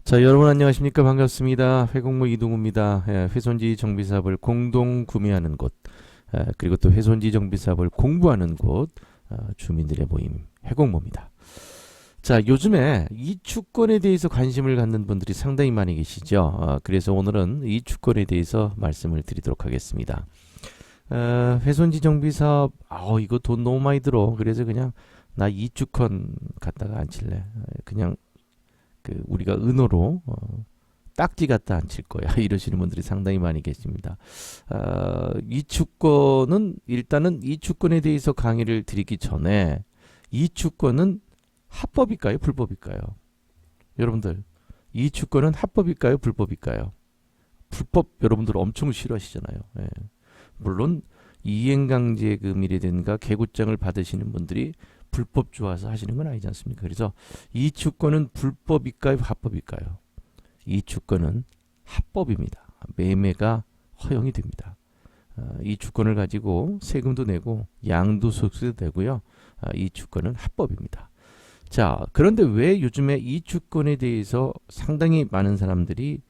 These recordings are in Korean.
자, 여러분 안녕하십니까? 반갑습니다. 회공무 이동우입니다. 훼손지 정비사업을 공동 구매하는 곳, 그리고 또 훼손지 정비사업을 공부하는 곳, 주민들의 모임 회공무입니다. 자, 요즘에 이주권에 대해서 관심을 갖는 분들이 상당히 많이 계시죠. 그래서 오늘은 이주권에 대해서 말씀을 드리도록 하겠습니다. 훼손지 정비사업, 이거 돈 너무 많이 들어. 그래서 그냥 나 이주권 갖다가 안 칠래. 그냥 우리가 은어로 딱지 갖다 앉힐 거야 이러시는 분들이 상당히 많이 계십니다. 이주권은 일단은 이주권에 대해서 강의를 드리기 전에 이주권은 합법일까요? 불법일까요? 여러분들 이주권은 합법일까요? 불법일까요? 불법 여러분들 엄청 싫어하시잖아요. 예. 물론 이행강제금이라든가 개구장을 받으시는 분들이 불법 좋아서 하시는 건 아니지 않습니까? 그래서 이 주권은 불법일까요? 합법일까요? 이 주권은 합법입니다. 매매가 허용이 됩니다. 이 주권을 가지고 세금도 내고 양도소득세도 되고요. 이 주권은 합법입니다. 자, 그런데 왜 요즘에 이 주권에 대해서 상당히 많은 사람들이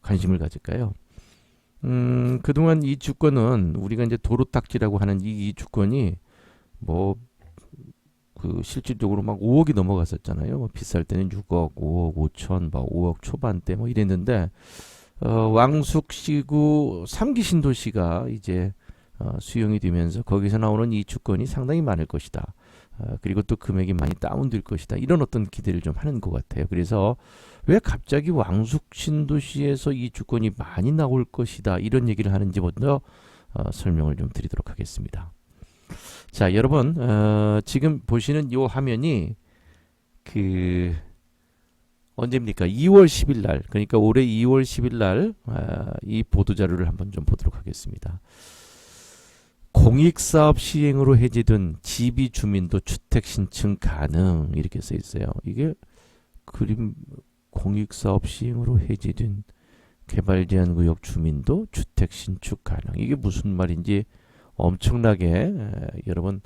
관심을 가질까요? 그동안 이 주권은 우리가 이제 도로딱지라고 하는 이 주권이 실질적으로 막 5억이 넘어갔었잖아요. 비쌀 때는 6억, 5억 5천, 5억 초반대 이랬는데 왕숙시구 3기 신도시가 이제 수용이 되면서 거기서 나오는 이 주권이 상당히 많을 것이다. 그리고 또 금액이 많이 다운될 것이다. 이런 어떤 기대를 좀 하는 것 같아요. 그래서 왜 갑자기 왕숙 신도시에서 이 주권이 많이 나올 것이다. 이런 얘기를 하는지 먼저 설명을 좀 드리도록 하겠습니다. 자, 여러분 지금 보시는 이 화면이 언제입니까? 2월 10일 날, 그러니까 올해 2월 10일 날 이 보도자료를 한번 좀 보도록 하겠습니다. 공익사업 시행으로 해제된 지비 주민도 주택 신청 가능 이렇게 써 있어요. 이게 공익사업 시행으로 해제된 개발제한구역 주민도 주택 신축 가능, 이게 무슨 말인지 엄청나게 여러분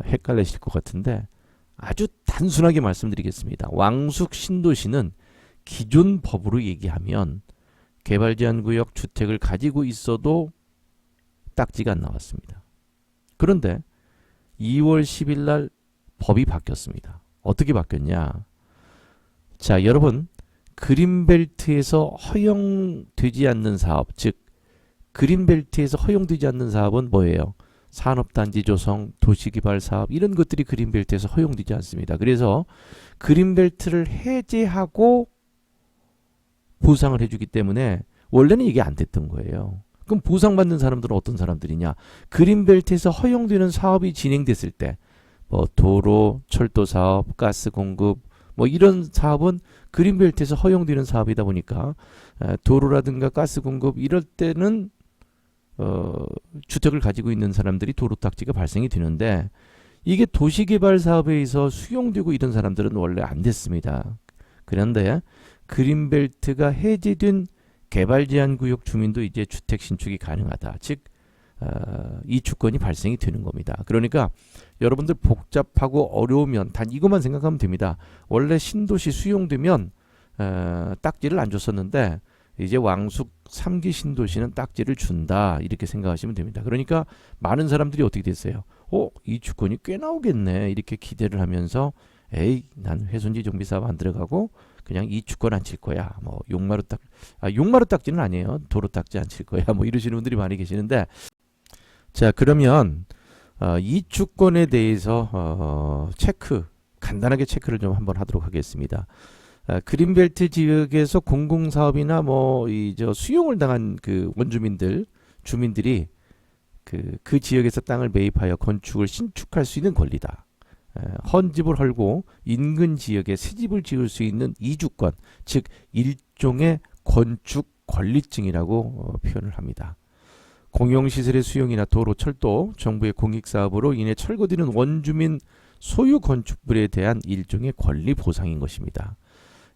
헷갈리실 것 같은데 아주 단순하게 말씀드리겠습니다. 왕숙 신도시는 기존 법으로 얘기하면 개발제한구역 주택을 가지고 있어도 딱지가 안 나왔습니다. 그런데 2월 10일 날 법이 바뀌었습니다. 어떻게 바뀌었냐? 자, 여러분 그린벨트에서 허용되지 않는 사업, 즉 그린벨트에서 허용되지 않는 사업은 뭐예요? 산업단지 조성, 도시개발 사업, 이런 것들이 그린벨트에서 허용되지 않습니다. 그래서 그린벨트를 해제하고 보상을 해주기 때문에 원래는 이게 안 됐던 거예요. 그럼 보상받는 사람들은 어떤 사람들이냐? 그린벨트에서 허용되는 사업이 진행됐을 때 도로, 철도 사업, 가스 공급 이런 사업은 그린벨트에서 허용되는 사업이다 보니까 도로라든가 가스 공급 이럴 때는 주택을 가지고 있는 사람들이 도로딱지가 발생이 되는데 이게 도시개발 사업에 의해서 수용되고 이런 사람들은 원래 안 됐습니다. 그런데 그린벨트가 해제된 개발제한구역 주민도 이제 주택 신축이 가능하다. 즉 이 주권이 발생이 되는 겁니다. 그러니까 여러분들 복잡하고 어려우면 단 이것만 생각하면 됩니다. 원래 신도시 수용되면 딱지를 안 줬었는데 이제 왕숙 3기 신도시는 딱지를 준다, 이렇게 생각하시면 됩니다. 그러니까 많은 사람들이 어떻게 됐어요? 이 주권이 꽤 나오겠네 이렇게 기대를 하면서 난 훼손지 정비 사업 안 들어가고 그냥 이 주권 안 칠 거야. 용마루 딱지는 아니에요. 도로 딱지 안 칠 거야. 이러시는 분들이 많이 계시는데, 자, 그러면 이 주권에 대해서 간단하게 체크를 좀 한번 하도록 하겠습니다. 그린벨트 지역에서 공공사업이나 수용을 당한 주민들이 그 지역에서 땅을 매입하여 건축을 신축할 수 있는 권리다. 헌집을 헐고 인근 지역에 새집을 지을 수 있는 이주권, 즉 일종의 건축 권리증이라고 표현을 합니다. 공용시설의 수용이나 도로, 철도, 정부의 공익사업으로 인해 철거되는 원주민 소유 건축물에 대한 일종의 권리 보상인 것입니다.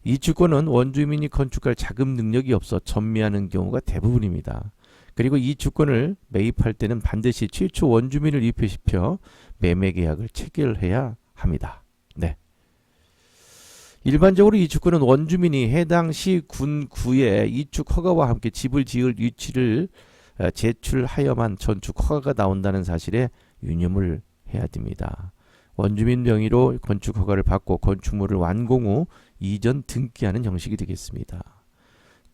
이 주권은 원주민이 건축할 자금 능력이 없어 전매하는 경우가 대부분입니다. 그리고 이 주권을 매입할 때는 반드시 최초 원주민을 입회시켜 매매 계약을 체결해야 합니다. 네. 일반적으로 이 주권은 원주민이 해당 시, 군, 구에 이축 허가와 함께 집을 지을 위치를 제출하여만 건축 허가가 나온다는 사실에 유념을 해야 됩니다. 원주민 명의로 건축 허가를 받고 건축물을 완공 후 이전 등기하는 형식이 되겠습니다.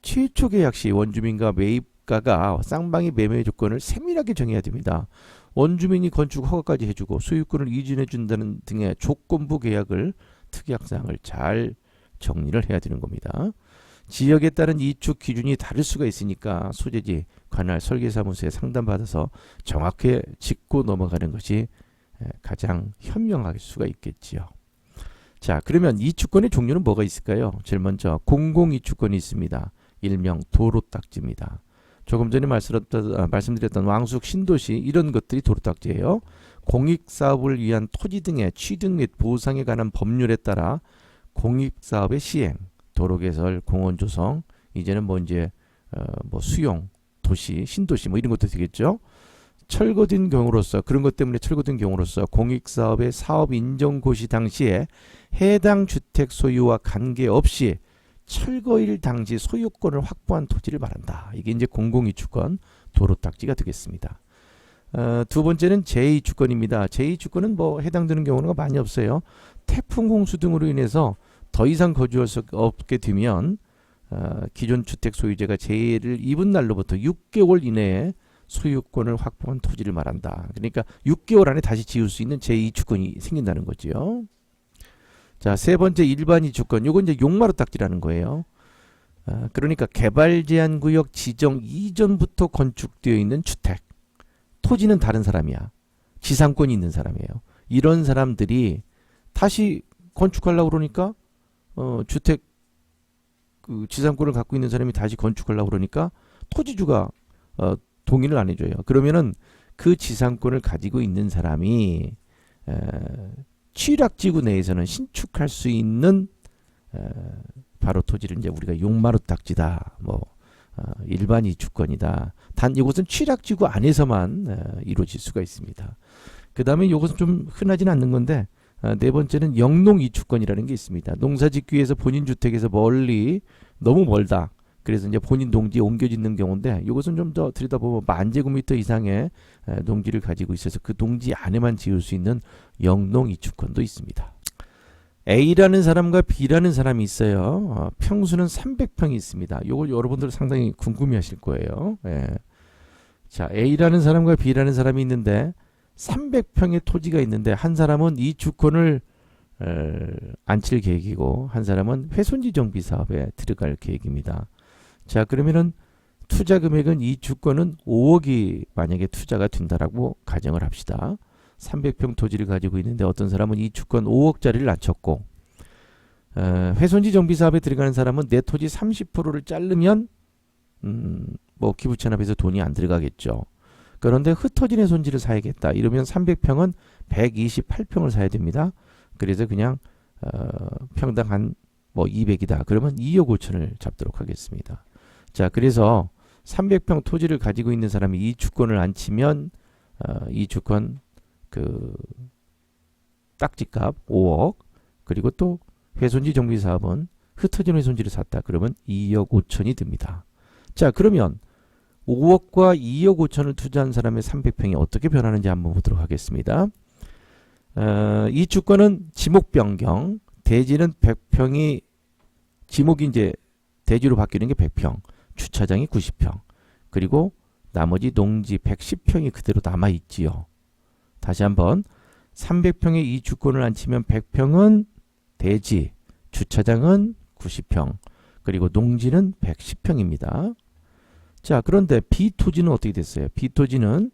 최초 계약 시 원주민과 매입가가 쌍방의 매매 조건을 세밀하게 정해야 됩니다. 원주민이 건축 허가까지 해주고 소유권을 이전해 준다는 등의 조건부 계약을 특약사항을 잘 정리를 해야 되는 겁니다. 지역에 따른 이축 기준이 다를 수가 있으니까 소재지, 관할, 설계사무소에 상담받아서 정확하게 짚고 넘어가는 것이 가장 현명할 수가 있겠지요. 자, 그러면 이축권의 종류는 뭐가 있을까요? 제일 먼저 공공이축권이 있습니다. 일명 도로딱지입니다. 조금 전에 말씀드렸던 왕숙, 신도시 이런 것들이 도로딱지예요. 공익사업을 위한 토지 등의 취득 및 보상에 관한 법률에 따라 공익사업의 시행, 도로개설, 공원 조성, 이제는 뭐 이제 뭐 수용, 도시, 신도시 뭐 이런 것도 되겠죠. 철거된 경우로서, 그런 것 때문에 철거된 경우로서 공익사업의 사업 인정 고시 당시에 해당 주택 소유와 관계없이 철거일 당시 소유권을 확보한 토지를 말한다. 이게 이제 공공이축권, 도로딱지가 되겠습니다. 두 번째는 제2주권입니다. 제2주권은 뭐 해당되는 경우가 많이 없어요. 태풍, 홍수 등으로 인해서 더 이상 거주할 수 없게 되면 기존 주택 소유자가 재해를 입은 날로부터 6개월 이내에 소유권을 확보한 토지를 말한다. 그러니까 6개월 안에 다시 지을 수 있는 제2주권이 생긴다는 거죠. 자, 세 번째 일반이주권. 요건 이제 용마루 딱지라는 거예요. 그러니까 개발제한구역 지정 이전부터 건축되어 있는 주택. 토지는 다른 사람이야. 지상권이 있는 사람이에요. 이런 사람들이 다시 건축하려고 그러니까 주택 그 지상권을 갖고 있는 사람이 다시 건축하려고 그러니까 토지주가 동의를 안 해줘요. 그러면은 그 지상권을 가지고 있는 사람이 취락지구 내에서는 신축할 수 있는 바로 토지를 이제 우리가 용마루 딱지다, 뭐 일반 이주권이다. 단 이것은 취락지구 안에서만 이루어질 수가 있습니다. 그 다음에 이것은 좀 흔하지는 않는 건데 네 번째는 영농 이주권이라는 게 있습니다. 농사짓기 위해서 본인 주택에서 멀리 너무 멀다. 그래서 이제 본인 농지에 옮겨 짓는 경우인데 이것은 좀 더 들여다보면 10,000제곱미터 이상의 농지를 가지고 있어서 그 농지 안에만 지을 수 있는 영농 이주권도 있습니다. A라는 사람과 B라는 사람이 있어요. 평수는 300평이 있습니다. 이거 여러분들 상당히 궁금해하실 거예요. 예. 자, A라는 사람과 B라는 사람이 있는데 300평의 토지가 있는데 한 사람은 이 주권을 안칠 계획이고 한 사람은 훼손지 정비 사업에 들어갈 계획입니다. 자, 그러면은 투자 금액은 이 주권은 5억이 만약에 투자가 된다라고 가정을 합시다. 300평 토지를 가지고 있는데 어떤 사람은 이 주권 5억짜리를 안쳤고 훼손지 정비 사업에 들어가는 사람은 내 토지 30%를 자르면 뭐 기부채납에서 돈이 안 들어가겠죠. 그런데 흩어진 훼손지를 사야겠다. 이러면 300평은 128평을 사야 됩니다. 그래서 그냥 평당 한 뭐 200이다. 그러면 2억 5천을 잡도록 하겠습니다. 자, 그래서 300평 토지를 가지고 있는 사람이 이 주권을 안 치면 이 주권 그 딱지값 5억, 그리고 또 훼손지 정비 사업은 흩어진 훼손지를 샀다. 그러면 2억 5천이 됩니다. 자, 그러면 5억과 2억 5천을 투자한 사람의 300평이 어떻게 변하는지 한번 보도록 하겠습니다. 이 주권은 지목 변경, 대지는 100평이 지목이 이제 대지로 바뀌는 게 100평, 주차장이 90평, 그리고 나머지 농지 110평이 그대로 남아 있지요. 다시 한번 300평의 이 주권을 안 치면 100평은 대지, 주차장은 90평, 그리고 농지는 110평입니다. 자, 그런데 B토지는 어떻게 됐어요? B토지는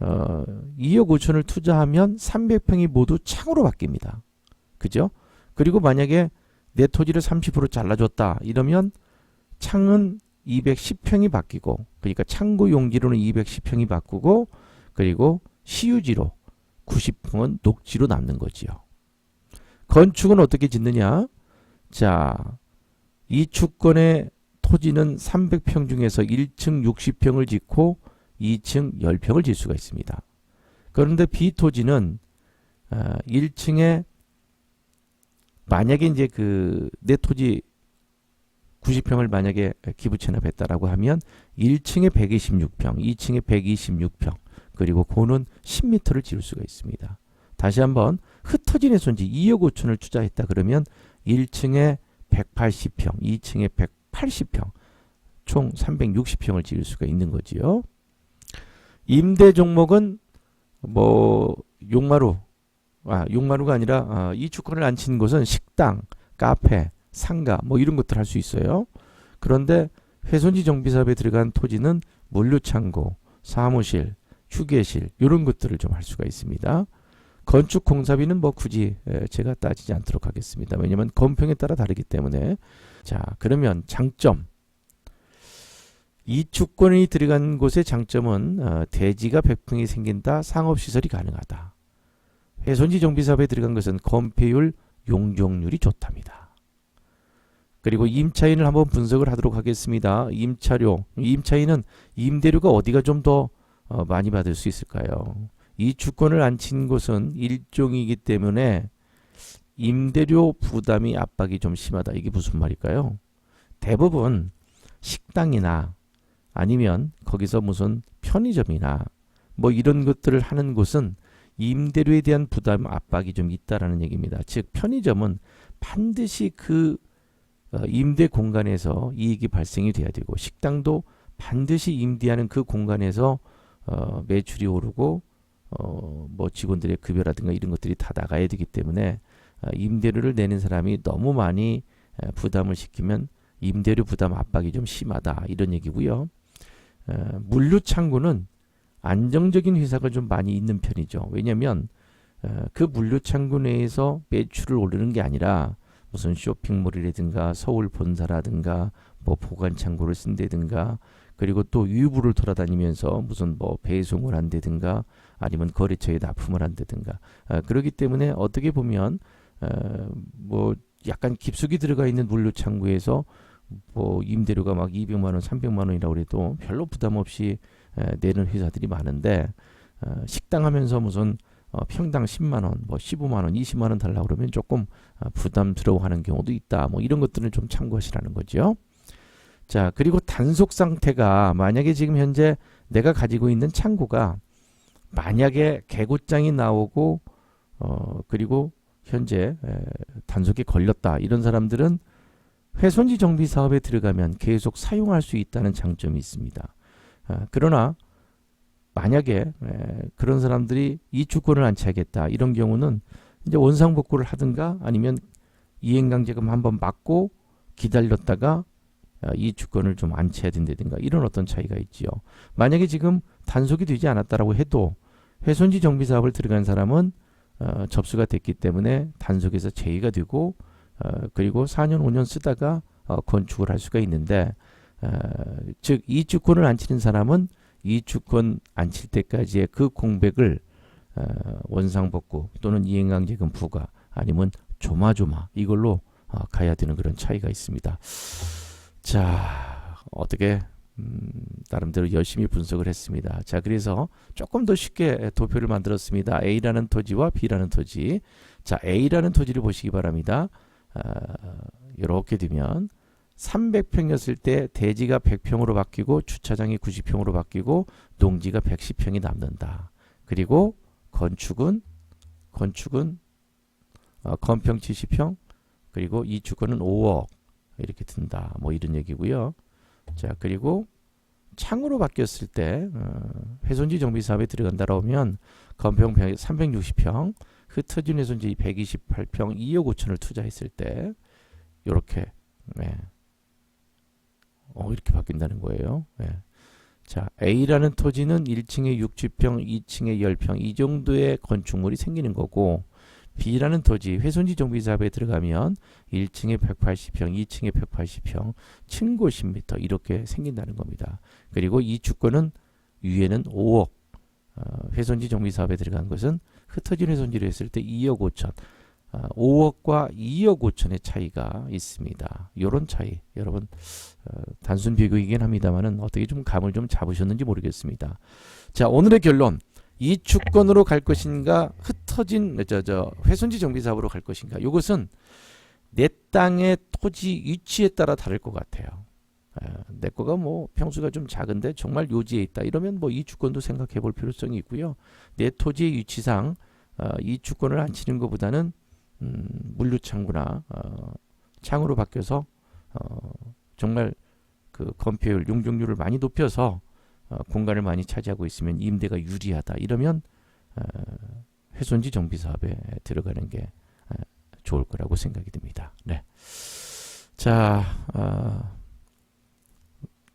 2억 5천을 투자하면 300평이 모두 창으로 바뀝니다. 그죠? 그리고 만약에 내 토지를 30% 잘라줬다 이러면 창은 210평이 바뀌고, 그러니까 창고 용지로는 210평이 바꾸고, 그리고 시유지로 90평은 녹지로 남는 거지요. 건축은 어떻게 짓느냐? 자, 이 주권의 토지는 300평 중에서 1층 60평을 짓고 2층 10평을 질 수가 있습니다. 그런데 B토지는 1층에 만약에 이제 그 내 토지 90평을 만약에 기부 체납했다라고 하면 1층에 126평, 2층에 126평, 그리고 고는 10m를 지을 수가 있습니다. 다시 한번 흩어진 훼손지 2억 5천을 투자했다 그러면 1층에 180평, 2층에 180평, 총 360평을 지을 수가 있는 거지요. 임대 종목은 뭐 용마루가 아니라 이 주권을 안 친 곳은 식당, 카페, 상가 뭐 이런 것들 할 수 있어요. 그런데 훼손지 정비 사업에 들어간 토지는 물류창고, 사무실, 휴게실 이런 것들을 좀 할 수가 있습니다. 건축 공사비는 뭐 굳이 제가 따지지 않도록 하겠습니다. 왜냐하면 건평에 따라 다르기 때문에. 자, 그러면 장점. 이 주권이 들어간 곳의 장점은 대지가 100평이 생긴다. 상업시설이 가능하다. 훼손지 정비사업에 들어간 것은 건폐율, 용적률이 좋답니다. 그리고 임차인을 한번 분석을 하도록 하겠습니다. 임차인은 임대료가 어디가 좀 더 많이 받을 수 있을까요? 이 주권을 안 친 곳은 일종이기 때문에 임대료 부담이 압박이 좀 심하다. 이게 무슨 말일까요? 대부분 식당이나 아니면 거기서 무슨 편의점이나 뭐 이런 것들을 하는 곳은 임대료에 대한 부담 압박이 좀 있다라는 얘기입니다. 즉 편의점은 반드시 그 임대 공간에서 이익이 발생이 돼야 되고 식당도 반드시 임대하는 그 공간에서 매출이 오르고 뭐 직원들의 급여라든가 이런 것들이 다 나가야 되기 때문에 임대료를 내는 사람이 너무 많이 부담을 시키면 임대료 부담 압박이 좀 심하다 이런 얘기고요. 물류창고는 안정적인 회사가 좀 많이 있는 편이죠. 왜냐하면 그 물류창고 내에서 매출을 올리는 게 아니라 무슨 쇼핑몰이라든가 서울 본사라든가 뭐 보관창고를 쓴다든가 그리고 또 유부를 돌아다니면서 무슨 뭐 배송을 한다든가 아니면 거래처에 납품을 한다든가 그렇기 때문에 어떻게 보면 뭐 약간 깊숙이 들어가 있는 물류창고에서 뭐 임대료가 막 200만 원, 300만 원이라고 해도 별로 부담 없이 내는 회사들이 많은데 식당 하면서 무슨 평당 10만 원, 뭐 15만 원, 20만 원 달라고 그러면 조금 부담스러워하는 경우도 있다. 뭐 이런 것들은 좀 참고하시라는 거죠. 자, 그리고 단속 상태가 만약에 지금 현재 내가 가지고 있는 창고가 만약에 개고장이 나오고 그리고 현재 단속에 걸렸다. 이런 사람들은 훼손지 정비 사업에 들어가면 계속 사용할 수 있다는 장점이 있습니다. 그러나 만약에 그런 사람들이 이 주권을 안 차겠다. 이런 경우는 이제 원상복구를 하든가 아니면 이행강제금 한번 맞고 기다렸다가 이 주권을 좀 안 채야 된다든가 이런 어떤 차이가 있지요. 만약에 지금 단속이 되지 않았다라고 해도 훼손지 정비 사업을 들어간 사람은 접수가 됐기 때문에 단속에서 제외가 되고 그리고 4년 5년 쓰다가 건축을 할 수가 있는데 즉 이 주권을 안 치는 사람은 이 주권 안 칠 때까지의 그 공백을 원상복구 또는 이행강제금 부과 아니면 조마조마 이걸로 가야 되는 그런 차이가 있습니다. 자, 어떻게 나름대로 열심히 분석을 했습니다. 자, 그래서 조금 더 쉽게 도표를 만들었습니다. A라는 토지와 B라는 토지. 자, A라는 토지를 보시기 바랍니다. 이렇게 되면 300평이었을 때 대지가 100평으로 바뀌고 주차장이 90평으로 바뀌고 농지가 110평이 남는다. 그리고 건축은 건평 70평 그리고 이 주권은 5억 이렇게 든다. 뭐 이런 얘기고요. 자, 그리고 창으로 바뀌었을 때 훼손지 정비 사업에 들어간다라고 하면 건평 360평, 흩어진 훼손지 128평, 2억 5천을 투자했을 때 이렇게 이렇게 바뀐다는 거예요. 자, A라는 토지는 1층에 60평, 2층에 10평 이 정도의 건축물이 생기는 거고 B라는 토지 훼손지 정비 사업에 들어가면 1층에 180평, 2층에 180평, 층고 10m 이렇게 생긴다는 겁니다. 그리고 이 주권은 위에는 5억 훼손지 정비 사업에 들어간 것은 흩어진 훼손지를 했을 때 2억 5천 5억과 2억 5천의 차이가 있습니다. 이런 차이 여러분 단순 비교이긴 합니다만은 어떻게 좀 감을 좀 잡으셨는지 모르겠습니다. 자, 오늘의 결론 이 주권으로 갈 것인가 흩어진 훼손지 정비 사업으로 갈 것인가 이것은 내 땅의 토지 위치에 따라 다를 것 같아요. 내 거가 뭐 평수가 좀 작은데 정말 요지에 있다 이러면 뭐 이 주권도 생각해 볼 필요성이 있고요. 내 토지의 위치상 이 주권을 안 치는 것보다는 물류창고나 창으로 바뀌어서 정말 그 건폐율, 용적률을 많이 높여서 공간을 많이 차지하고 있으면 임대가 유리하다 이러면 훼손지 정비 사업에 들어가는 게 좋을 거라고 생각이 듭니다. 네. 자,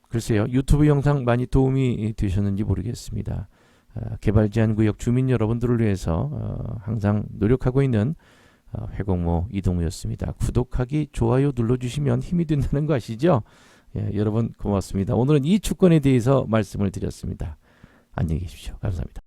글쎄요. 유튜브 영상 많이 도움이 되셨는지 모르겠습니다. 개발 제한 구역 주민 여러분들을 위해서 항상 노력하고 있는 회공모 이동우였습니다. 구독하기, 좋아요 눌러주시면 힘이 된다는 거 아시죠? 예, 여러분 고맙습니다. 오늘은 이 주권에 대해서 말씀을 드렸습니다. 안녕히 계십시오. 감사합니다.